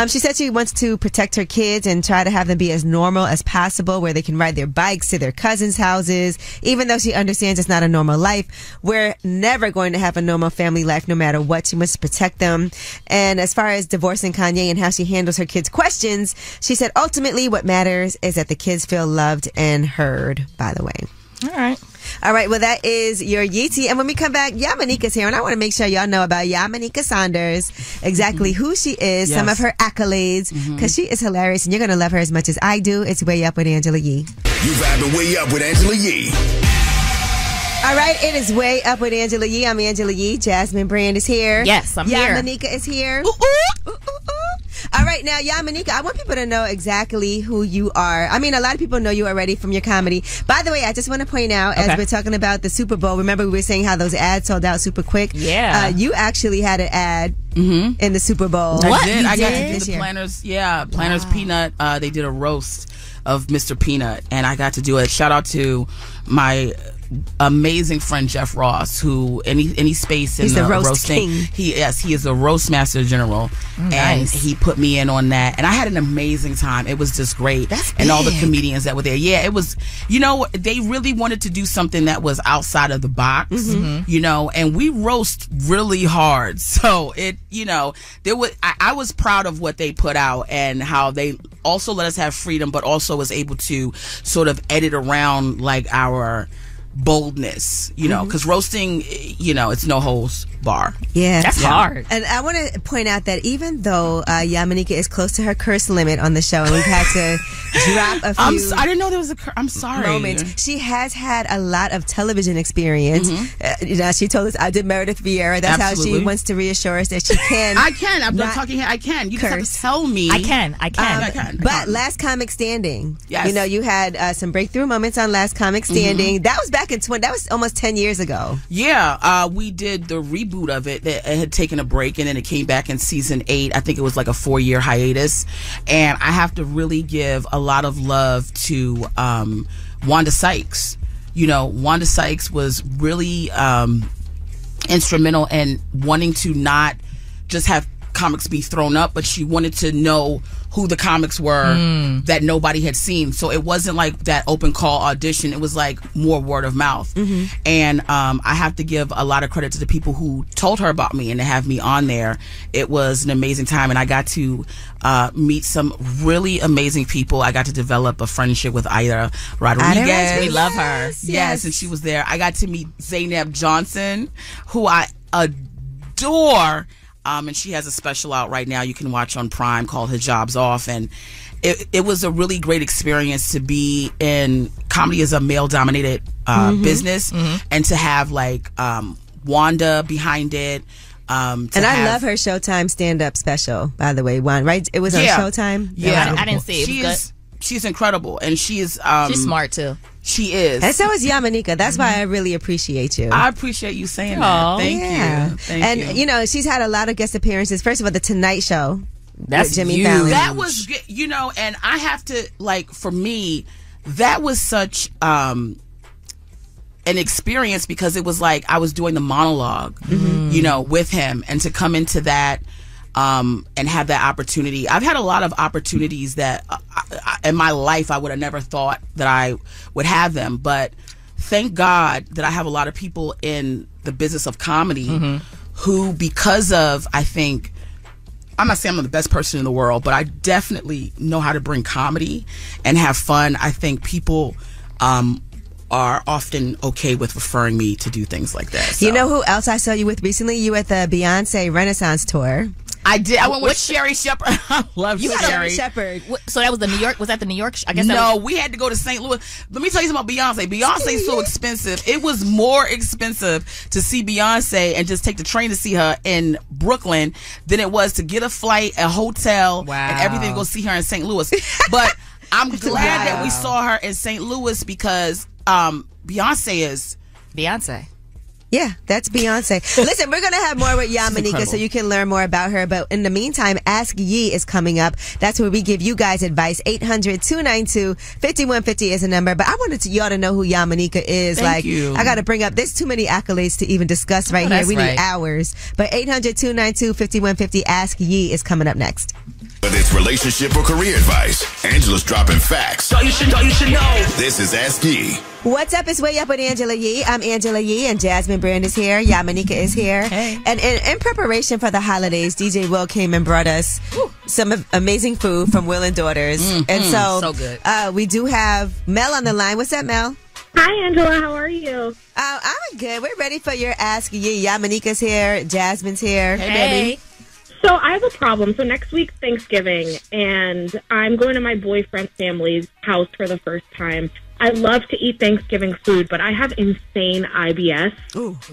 She said she wants to protect her kids and try to have them be as normal as possible, where they can ride their bikes to their cousins' houses, even though she understands it's not a normal life. We're never going to have a normal family life no matter what. She wants to protect them. And as far as divorcing Kanye and how she handles her kids' questions, she said ultimately what matters is that the kids feel loved and heard, by the way. All right, well, that is your Yeetie. And when we come back, Yamaneika's here, and I want to make sure y'all know about Yamaneika Saunders, exactly who she is, some of her accolades, because she is hilarious, and you're going to love her as much as I do. It's Way Up with Angela Yee. You vibing Way Up with Angela Yee. All right, it is Way Up with Angela Yee. I'm Angela Yee. Jasmine Brand is here. Yes, I'm here. Yamaneika is here. All right, now, Yamaneika, I want people to know exactly who you are. I mean, a lot of people know you already from your comedy. By the way, I just want to point out, as we're talking about the Super Bowl, remember we were saying how those ads sold out super quick? Yeah. You actually had an ad in the Super Bowl. What? I got to do the Planners. Yeah, Planners Peanut. They did a roast of Mr. Peanut, and I got to do it. Shout out to my amazing friend Jeff Ross, who any space in He's the roasting. He is a roast master general, and he put me in on that, and I had an amazing time. It was just great. And all the comedians that were there. Yeah, it was. You know, they really wanted to do something that was outside of the box. You know, and we roast really hard. So it, you know, there was. I was proud of what they put out and how they also let us have freedom, but also was able to sort of edit around like our boldness, you know, because roasting, you know, it's no holds bar. Yeah. That's hard. And I want to point out that even though Yamaneika is close to her curse limit on the show, and we've had to drop a few I didn't know there was I'm sorry. moments, she has had a lot of television experience. You know, she told us, I did Meredith Vieira. That's Absolutely. how she wants to reassure us that she can. I can. I'm not not talking here. I can. You curse. just have to tell me. I can. But Last Comic Standing. Yes. You know, you had some breakthrough moments on Last Comic Standing. That was back in that was almost 10 years ago. Yeah, we did the reboot of it. It had taken a break, and then it came back in season 8. I think it was like a 4-year hiatus. And I have to really give a lot of love to Wanda Sykes. You know, Wanda Sykes was really instrumental in wanting to not just have comics be thrown up, but she wanted to know who the comics were that nobody had seen. So it wasn't like that open call audition. It was like more word of mouth. And I have to give a lot of credit to the people who told her about me and to have me on there. It was an amazing time, and I got to meet some really amazing people. I got to develop a friendship with Ida Rodriguez. We love her. Yes, and she was there. I got to meet Zainab Johnson, who I adore. And she has a special out right now you can watch on Prime called Hijabs Off. And it was a really great experience to be in. Comedy is a male-dominated business. And to have, like, Wanda behind it. And I love her Showtime stand-up special, by the way. Right? It was on Showtime? Yeah. I didn't see it. She's incredible. And she is... she's smart, too. She is. And so is Yamaneika. That's why I really appreciate you. I appreciate you saying that. Thank you. Thank you. Know, she's had a lot of guest appearances. First of all, The Tonight Show. That's Jimmy huge. Fallon. That was, you know, and I have to, like, for me, that was such an experience because it was like I was doing the monologue, you know, with him. And to come into that and have that opportunity. I've had a lot of opportunities that in my life I would have never thought that I would have them, but thank God that I have a lot of people in the business of comedy who, because of, I think, I'm not saying I'm the best person in the world, but I definitely know how to bring comedy and have fun. I think people are often okay with referring me to do things like that. So. You know who else I saw you with recently? You at the Beyonce Renaissance tour. I did. I went with Sherry Shepherd. I love Sherry Shepherd. So that was the New York. Was that the New York? I guess. No, we had to go to St. Louis. Let me tell you something about Beyonce. Beyonce is so expensive. It was more expensive to see Beyonce and just take the train to see her in Brooklyn than it was to get a flight, a hotel, and everything to go see her in St. Louis. But I'm glad that we saw her in St. Louis because Beyonce is Beyonce. Yeah, that's Beyonce. Listen, we're going to have more with Yamaneika so you can learn more about her. But in the meantime, Ask Yee is coming up. That's where we give you guys advice. 800-292-5150 is a number. But I wanted y'all to know who Yamaneika is. Thank you. I got to bring up, there's too many accolades to even discuss right here. We need hours. But 800-292-5150, Ask Yee is coming up next. Whether it's relationship or career advice, Angela's dropping facts. You should know. This is Ask Yee. What's up? It's Way Up with Angela Yee. I'm Angela Yee, and Jasmine Brand is here. Yamaneika is here. Hey. And in preparation for the holidays, DJ Will came and brought us some amazing food from Will and Daughters. And so good. We do have Mel on the line. What's up, Mel? Hi, Angela. How are you? I'm good. We're ready for your Ask Yee. Yamaneika's here. Jasmine's here. Hey, baby. So I have a problem. So next week's Thanksgiving, and I'm going to my boyfriend's family's house for the first time. I love to eat Thanksgiving food, but I have insane IBS,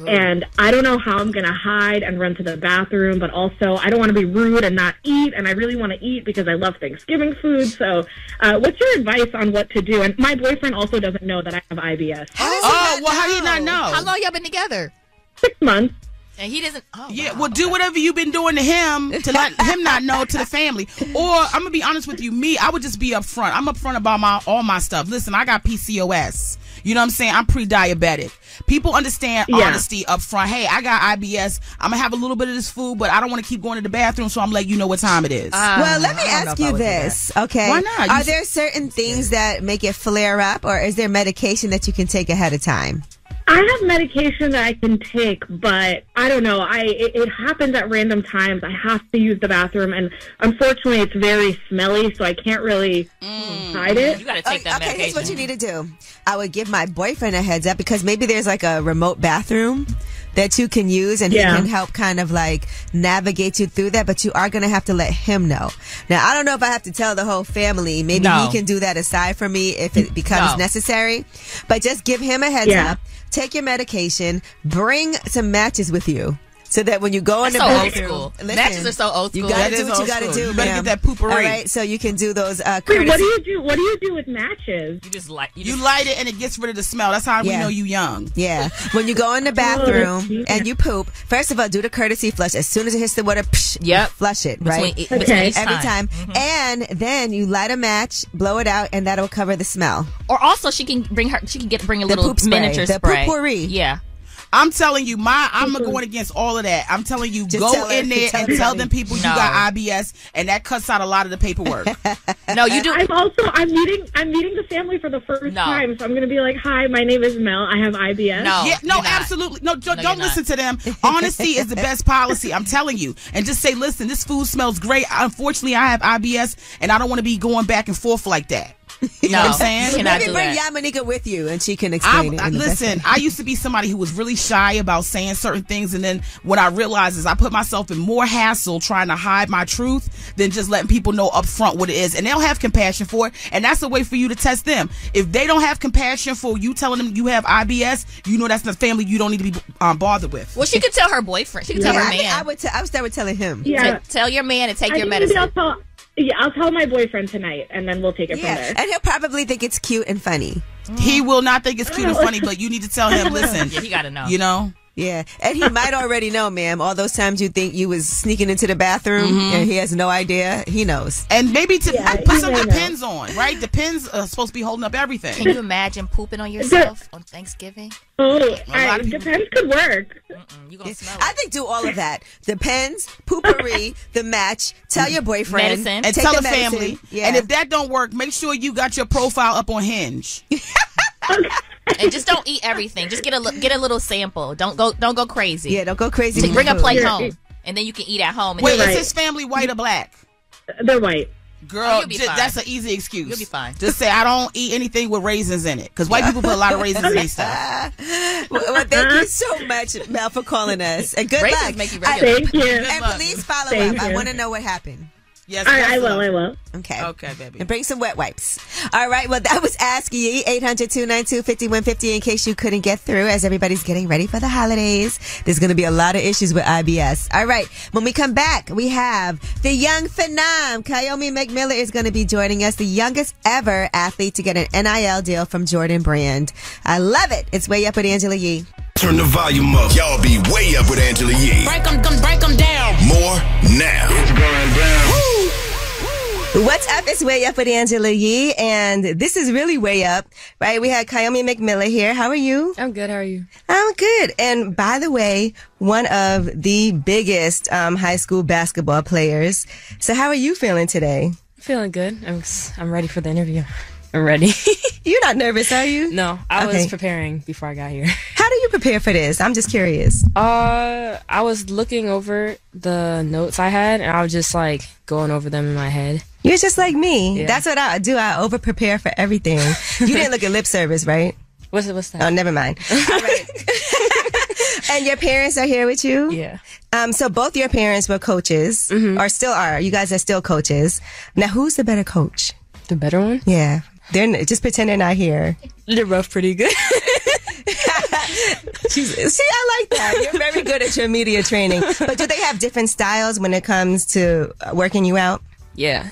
and I don't know how I'm going to hide and run to the bathroom, but also I don't want to be rude and not eat, and I really want to eat because I love Thanksgiving food. So what's your advice on what to do? And my boyfriend also doesn't know that I have IBS. how do you not know? How long y'all been together? 6 months. And he doesn't. Oh, yeah, wow. well, do whatever you've been doing to him to let him not know to the family. Or I'm gonna be honest with you, I would just be upfront. I'm upfront about all my stuff. Listen, I got PCOS. You know what I'm saying? I'm pre-diabetic. People understand honesty up front. Hey, I got IBS. I'm going to have a little bit of this food, but I don't want to keep going to the bathroom, so I'm letting you know what time it is. Well, let me ask you this, okay? Why not? Are there certain things that make it flare up, or is there medication that you can take ahead of time? I have medication that I can take, but I don't know. It happens at random times. I have to use the bathroom, and unfortunately, it's very smelly, so I can't really hide it. You got to take that medication. Okay, here's what you need to do. I would give my boyfriend a heads up because maybe there's like a remote bathroom that you can use, and he can help kind of like navigate you through that, but you are going to have to let him know. Now, I don't know if I have to tell the whole family. Maybe he can do that aside from me if it becomes necessary, but just give him a heads up. Take your medication. Bring some matches with you. So that when you go in the bathroom, old school. Matches are so old school. You gotta do what you gotta do. You better get that poopery. All right, so you can do those. Wait, what do you do? What do you do with matches? You just light. You light it and it gets rid of the smell. That's how we know you young. Yeah. When you go in the bathroom and you poop, first of all, do the courtesy flush. As soon as it hits the water, flush it. Right. Every time. And then you light a match, blow it out, and that'll cover the smell. Or also, she can bring a little miniature spray. The poopery. Yeah. I'm telling you, I'm going against all of that. I'm telling you, go in there and tell them people you got IBS, and that cuts out a lot of the paperwork. No, you do. I'm meeting the family for the first time, so I'm going to be like, "Hi, my name is Mel. I have IBS." Absolutely. No, don't listen to them. Honesty is the best policy. I'm telling you, and just say, "Listen, this food smells great. Unfortunately, I have IBS, and I don't want to be going back and forth like that." You know what I'm saying? Maybe bring Yamaneika with you and she can explain it. Listen, I used to be somebody who was really shy about saying certain things, and then what I realized is I put myself in more hassle trying to hide my truth than just letting people know up front what it is, and they'll have compassion for it, and that's a way for you to test them. If they don't have compassion for you telling them you have IBS, you know that's the family you don't need to be bothered with. Well, she could tell her boyfriend. She could tell her man. I would start with telling him. Yeah. Tell your man to take your medicine. I'll tell my boyfriend tonight, and then we'll take it from there. And he'll probably think it's cute and funny. He will not think it's cute and funny, but you need to tell him, listen. Yeah, he got to know. You know? Yeah, and he might already know, ma'am. All those times you think you was sneaking into the bathroom and he has no idea, he knows. And maybe put some Depends on, right? Depends are supposed to be holding up everything. Can you imagine pooping on yourself on Thanksgiving? Depends could work. You gonna smell I think do all of that. Depends, poopery, the match, tell your boyfriend. Medicine. And tell the family. Yeah. And if that don't work, make sure you got your profile up on Hinge. And just don't eat everything. Just get a little sample. Don't go crazy. Yeah, don't go crazy. Bring a plate home, and then you can eat at home. Wait, is his family white or black? They're white. Girl, that's an easy excuse. You'll be fine. Just say, I don't eat anything with raisins in it. Because white people put a lot of raisins in their stuff. Well, thank you so much, Mel, for calling us. And good raisins luck. Make you regular. Thank you. And please follow up. I want to know what happened. Yes, I will. Okay, baby. And bring some wet wipes. All right, well, that was Ask Ye, 800-292-5150 in case you couldn't get through as everybody's getting ready for the holidays. There's going to be a lot of issues with IBS. All right, when we come back, we have the young phenom. Kiyomi McMillan is going to be joining us, the youngest ever athlete to get an NIL deal from Jordan Brand. I love it. It's Way Up with Angela Yee. Turn the volume up. Y'all be way up with Angela Yee. Break them down. More now. It's going down. Woo! What's up? It's Way Up with Angela Yee, and this is really way up, right? We had Kiyomi McMillan here. How are you? I'm good. How are you? I'm good. And by the way, one of the biggest high school basketball players. So how are you feeling today? Feeling good. I'm ready for the interview. I'm ready. You're not nervous, are you? No, I was preparing before I got here. How do you prepare for this? I'm just curious. I was looking over the notes I had, and I was just like going over them in my head. You're just like me. Yeah. That's what I do. I over prepare for everything. You didn't look at lip service, right? What's that? Oh, never mind. All right. And your parents are here with you? Yeah. So both your parents were coaches, or still are. You guys are still coaches. Now, who's the better coach? The better one? Yeah. Just pretend they're not here. They're both pretty good. See, I like that. You're very good at your media training. But do they have different styles when it comes to working you out? Yeah.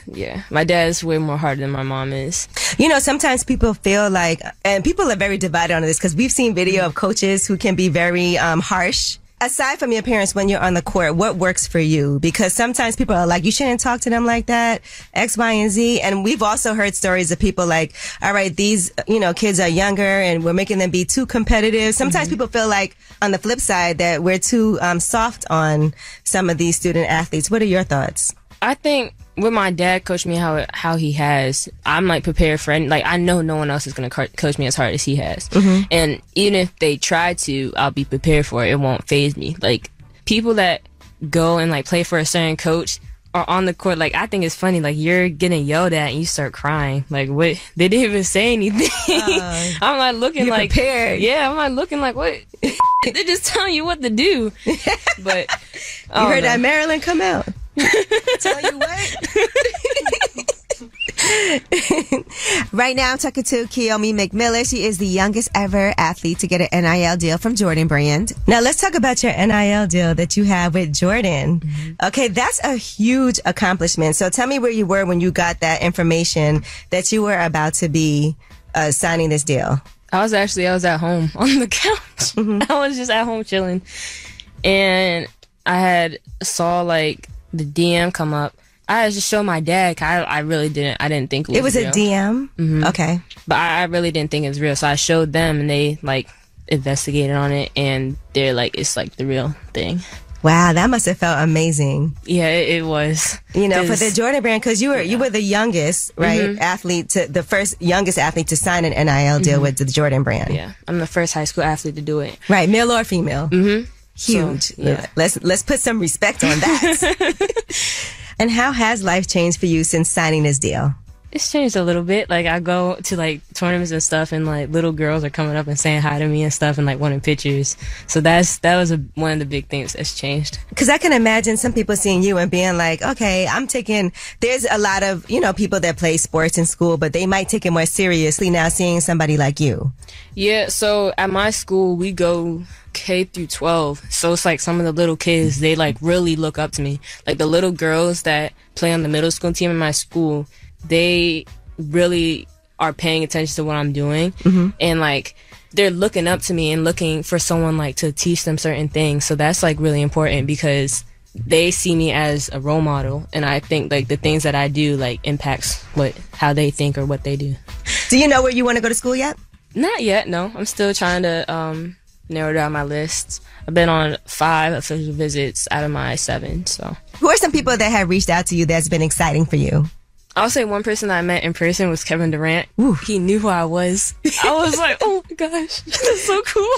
My dad's way more hard than my mom is. You know, sometimes people feel like, and people are very divided on this because we've seen video of coaches who can be very harsh. Aside from your parents, when you're on the court, what works for you? Because sometimes people are like, you shouldn't talk to them like that, X, Y, and Z. And we've also heard stories of people like, all right, these, kids are younger and we're making them be too competitive. Sometimes people feel like, on the flip side, that we're too soft on some of these student athletes. What are your thoughts? I think When my dad coached me how he has, I'm like prepared for like I know no one else is gonna coach me as hard as he has, and even if they try to, I'll be prepared for it. It won't faze me. Like people that go and like play for a certain coach are on the court. Like I think it's funny. Like you're getting yelled at and you start crying. Like what? They didn't even say anything. I'm like looking you're like prepared. Yeah, I'm like looking like what? They're just telling you what to do. But you heard that Maryland come out. Tell you what. Right now I'm talking to Kiyomi McMiller. She is the youngest ever athlete to get an NIL deal from Jordan Brand. Now let's talk about your NIL deal that you have with Jordan. Okay, that's a huge accomplishment. So tell me where you were when you got that information that you were about to be signing this deal. I was at home on the couch. I was just at home chilling, and I had saw like the DM come up. I just showed my dad. I really didn't. I didn't think it was real. A DM. Okay, but I really didn't think it was real. So I showed them, and they like investigated on it, and they're like, it's like the real thing. Wow, that must have felt amazing. Yeah, it was. You know, for the Jordan Brand, because you were the youngest, right, athlete the first youngest athlete to sign an NIL deal with the Jordan Brand. Yeah, I'm the first high school athlete to do it. Right, male or female. Huge. So, yeah. Let's put some respect on that. And how has life changed for you since signing this deal? It's changed a little bit. Like I go to like tournaments and stuff, and like little girls are coming up and saying hi to me and stuff, and like wanting pictures. So that was one of the big things that's changed. Because I can imagine some people seeing you and being like, okay, there's a lot of people that play sports in school, but they might take it more seriously now seeing somebody like you. Yeah. So at my school we go K through 12. So it's like some of the little kids, they like really look up to me. Like the little girls that play on the middle school team in my school, they really are paying attention to what I'm doing, and like they're looking up to me and looking for someone like to teach them certain things. So that's like really important because they see me as a role model, and I think like the things that I do like impacts how they think or what they do. Do you know where you want to go to school yet? Not yet, no. I'm still trying to narrow down my lists. I've been on 5 official visits out of my 7. So who are some people that have reached out to you that's been exciting for you? I'll say one person that I met in person was Kevin Durant. Ooh. He knew who I was. I was like, oh my gosh, that's so cool.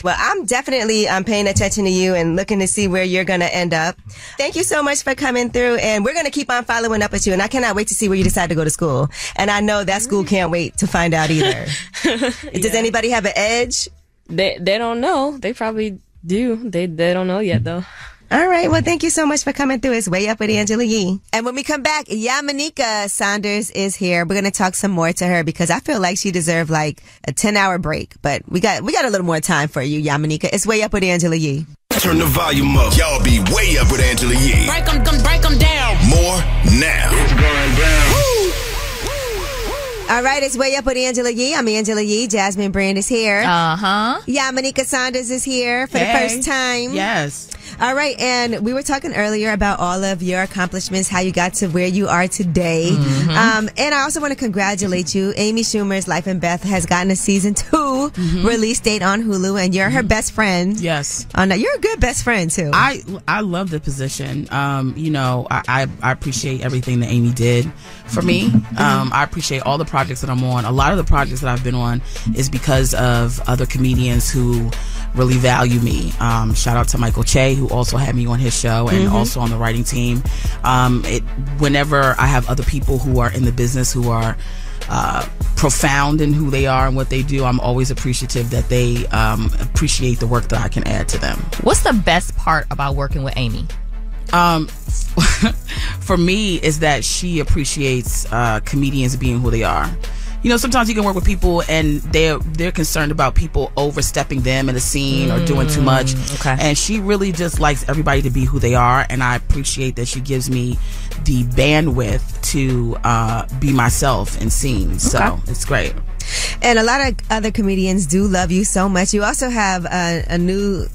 Well, I'm definitely paying attention to you and looking to see where you're going to end up. Thank you so much for coming through, and we're going to keep on following up with you, and I cannot wait to see where you decide to go to school. And I know that school can't wait to find out either. Does anybody have an edge? They don't know. They probably do. They don't know yet, though. All right. Well, thank you so much for coming through. It's Way Up with Angela Yee. And when we come back, Yamaneika Saunders is here. We're going to talk some more to her because I feel like she deserved like a 10-hour break. But we got a little more time for you, Yamaneika. It's Way Up with Angela Yee. Turn the volume up. Y'all be way up with Angela Yee. Break them down. More now. It's going down. Woo! All right, it's Way Up with Angela Yee. I'm Angela Yee. Jasmine Brand is here. Yamaneika Saunders is here for the first time. Yes. All right, and we were talking earlier about all of your accomplishments, how you got to where you are today. And I also want to congratulate you. Amy Schumer's Life and Beth has gotten a season 2 release date on Hulu, and you're her best friend. Yes. You're a good best friend, too. I love the position. I appreciate everything that Amy did for me. I appreciate all the projects that I'm on. A lot of the projects that I've been on is because of other comedians who really value me. Shout out to Michael Che, who also had me on his show and also on the writing team. Whenever I have other people who are in the business who are profound in who they are and what they do, I'm always appreciative that they appreciate the work that I can add to them. What's the best part about working with Amy? For me is that she appreciates comedians being who they are. You know, sometimes you can work with people and they're concerned about people overstepping them in a scene or doing too much. Okay. And she really just likes everybody to be who they are, and I appreciate that she gives me the bandwidth to be myself in scenes. So it's great. And a lot of other comedians do love you so much. You also have a new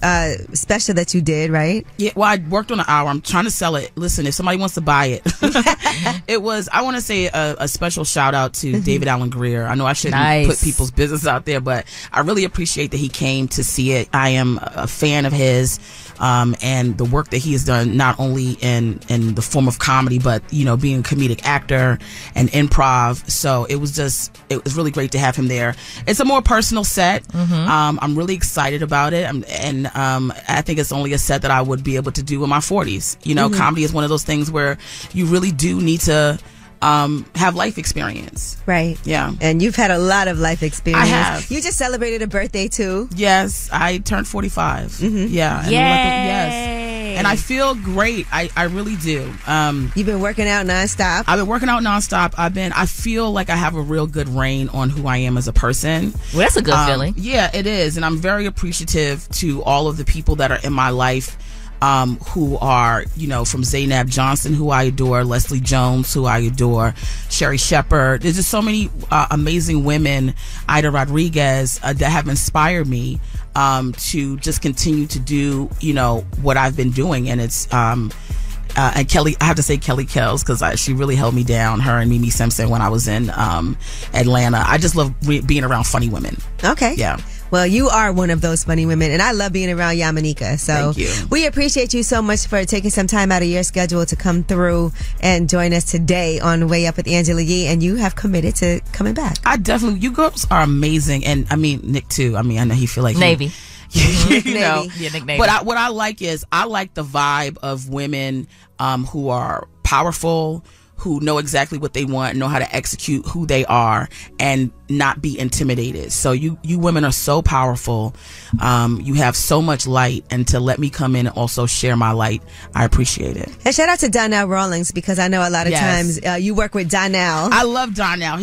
special that you did, right? Yeah, well, I worked on an hour. I'm trying to sell it. Listen, if somebody wants to buy it. I want to say a special shout out to David Allen career. I know I shouldn't put people's business out there, but I really appreciate that he came to see it. I am a fan of his, and the work that he has done, not only in the form of comedy, but, you know, being a comedic actor and improv. So it was really great to have him there. It's a more personal set. I'm really excited about it. I think it's only a set that I would be able to do in my 40s. You know, comedy is one of those things where you really do need to have life experience. Right. Yeah. And you've had a lot of life experience. I have. You just celebrated a birthday too. Yes, I turned 45. Yeah. And yes. And I feel great. I really do. You've been working out nonstop. I've been working out nonstop. I feel like I have a real good rein on who I am as a person. Well, that's a good feeling. Yeah, it is. And I'm very appreciative to all of the people that are in my life, who are, you know, from Zaynab Johnson, who I adore, Leslie Jones, who I adore, Sherry Shepard. There's just so many amazing women, Ida Rodriguez, that have inspired me to just continue to do, you know, what I've been doing. And it's and Kelly, I have to say Kelly Kells, because she really held me down, her and Mimi Simpson, when I was in Atlanta. I just love being around funny women. Okay. Yeah. Well, you are one of those funny women, and I love being around Yamaneika. So thank you. We appreciate you so much for taking some time out of your schedule to come through and join us today on Way Up with Angela Yee, and you have committed to coming back. You girls are amazing, and I mean, Nick too. I mean, I know he feel like Navy. You know, yeah, Nick Navy. But what I like is I like the vibe of women who are powerful, who know exactly what they want, know how to execute who they are, and not be intimidated. So you women are so powerful. You have so much light, and to let me come in and also share my light, I appreciate it. And shout out to Donnell Rawlings, because I know a lot of times you work with Donnell. I love Donnell.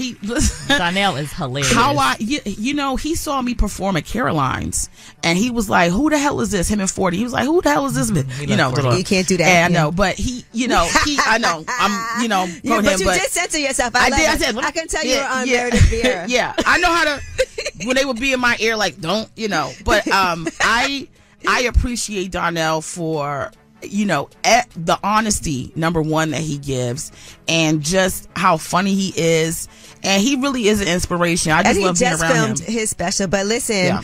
Donnell is hilarious. You know, he saw me perform at Caroline's, and he was like, "Who the hell is this?" Him and 40. He was like, "Who the hell is this?" You know, you can't do that. And I know, but I know, I'm, you know, but you did censor yourself. I said, I can tell you were on Meredith Vieira. Yeah, I know how to. When they would be in my ear, like, don't, you know. But I appreciate Donnell for, you know, the honesty, number one, that he gives, and just how funny he is. And he really is an inspiration. I just love being around him. And he just filmed his special. But listen,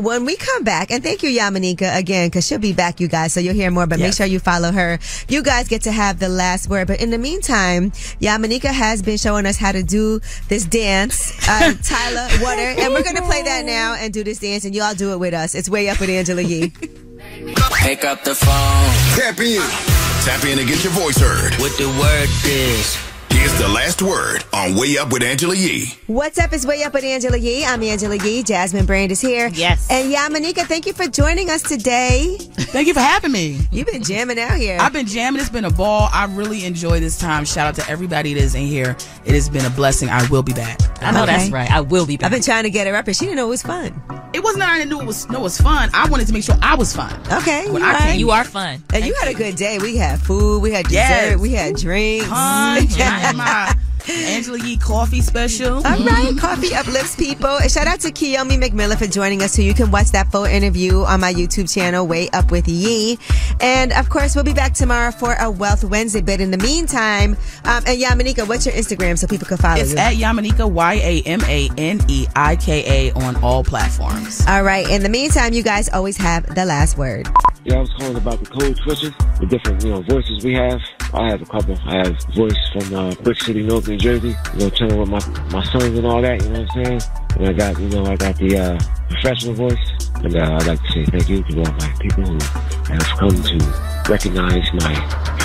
when we come back, and thank you, Yamaneika, again, because she'll be back, you guys, so you'll hear more. But make sure you follow her. You guys get to have the last word. But in the meantime, Yamaneika has been showing us how to do this dance, Tyler Water. And we're going to play that now and do this dance, and you all do it with us. It's Way Up with Angela Yee. Pick up the phone. Tap in. Tap in and get your voice heard. What the word is. Here's the last word on Way Up with Angela Yee. What's up? It's Way Up with Angela Yee. I'm Angela Yee. Jasmine Brand is here. Yes. And Yamaneika, thank you for joining us today. Thank you for having me. You've been jamming out here. I've been jamming. It's been a ball. I really enjoy this time. Shout out to everybody that is in here. It has been a blessing. I will be back. I know that's right. I will be back. I've been trying to get her up, and she didn't know it was fun. It wasn't that I didn't know it was fun. I wanted to make sure I was fun. Okay. You are fun. And you had a good day. We had food. We had dessert. We had drinks. Punch. I had my Angela Yee coffee special. All right. Coffee uplifts people. And shout out to Kiyomi McMillan for joining us, too. You can watch that full interview on my YouTube channel, Way Up with Yee. And, of course, we'll be back tomorrow for a Wealth Wednesday. But in the meantime, and Yamaneika, what's your Instagram so people can follow you? It's at Yamaneika, YAMANEIKA on all platforms. All right. In the meantime, you guys always have the last word. Yeah, I was calling about the code switches, the different, voices we have. I have a couple. I have voice from Brick City, Newark, New Jersey, chilling with my sons and all that, you know what I'm saying? And I got the professional voice. And I'd like to say thank you to all my people who have come to recognize my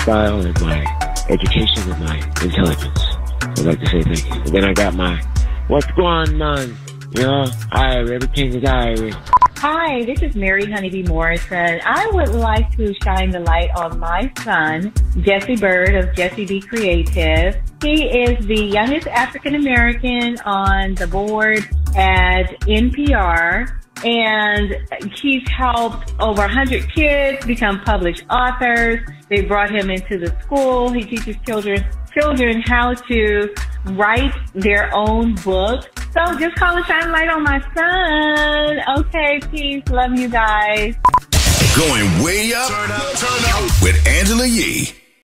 style and my education and my intelligence. I'd like to say thank you. And then I got my what's going on, everything is Irish. Hi, this is Mary Honeybee Morrison. I would like to shine the light on my son, Jesse Bird of Jesse B Creative. He is the youngest African American on the board at NPR, and he's helped over 100 kids become published authors. They brought him into the school. He teaches children how to write their own book. So just call and shine a light on my son. Okay, peace. Love you guys. Going way up, turn up with Angela Yee.